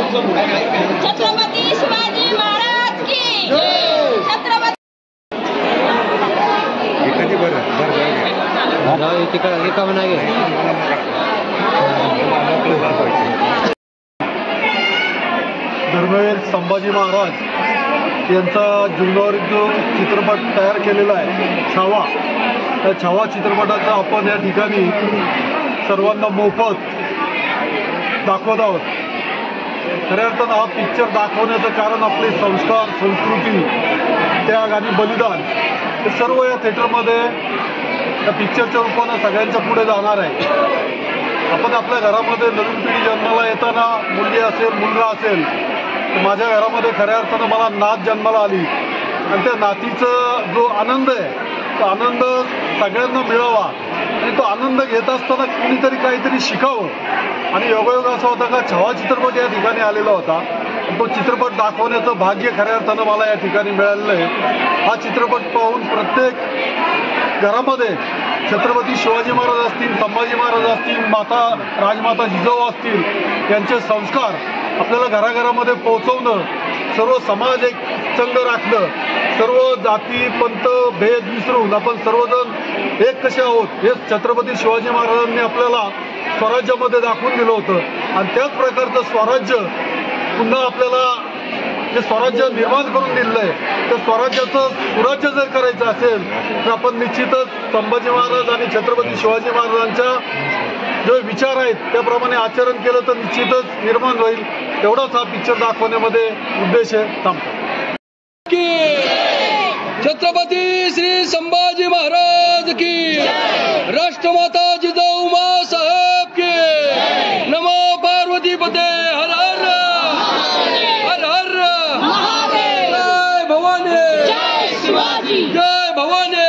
छत्रपती शिवाजी महाराज की छत्रपती धर्मवीर संभाजी महाराज यांचा जीवनावरील जो चित्रपट तयार केलेला आहे छावा, त्या छावा चित्रपटाचा आपण या ठिकाणी सर्वांना मोफत दाखवत आहोत। खऱ्या अर्थानं हा पिक्चर दाखवण्याचं कारण आपले संस्कार, संस्कृती, त्याग आणि बलिदान हे सर्व या थिएटरमध्ये त्या पिक्चरच्या रूपानं सगळ्यांच्या पुढे जाणार आहे। आपण आपल्या घरामध्ये नवीन पिढी जन्माला येताना मुलगी असेल, मुलगा असेल, तर माझ्या घरामध्ये खऱ्या अर्थानं मला नात जन्माला आली आणि त्या नातीचा जो आनंद आहे तो आनंद सगळ्यांना मिळावा आणि तो आनंद घेत असताना कुणीतरी काहीतरी शिकावं। आणि योगायोग असा होता का छावा चित्रपट या ठिकाणी आलेला होता, तो चित्रपट दाखवण्याचं भाग्य खऱ्या अर्थानं मला या ठिकाणी मिळालेलं आहे। हा चित्रपट पाहून प्रत्येक घरामध्ये छत्रपती शिवाजी महाराज असतील, संभाजी महाराज असतील, माता राजमाता जिजाऊ असतील यांचे संस्कार आपल्याला घराघरामध्ये पोहोचवणं, सर्व समाज एक संघ राखणं, सर्व जाती पंथ भेद विसरून आपण सर्वजण एक कसे आहोत हे छत्रपती शिवाजी महाराजांनी आपल्याला स्वराज्यामध्ये दाखवून दिलं होतं। आणि त्याच प्रकारचं स्वराज्य पुन्हा आपल्याला जे स्वराज्य निर्माण करून दिलेलं आहे त्या स्वराज्याचं सुराज्य जर करायचं असेल तर आपण निश्चितच संभाजी महाराज आणि छत्रपती शिवाजी महाराजांच्या जे विचार आहेत त्याप्रमाणे आचरण केलं तर निश्चितच निर्माण होईल। एवढाच हा पिक्चर दाखवण्यामध्ये उद्देश आहे। थांबतो। छत्रपती श्री संभाजी महाराज की, राष्ट्रमाता जिजाऊ माँ साहेब की, नमो पार्वती पते, हर हर हर हर, जय भवानी, जय भवानी।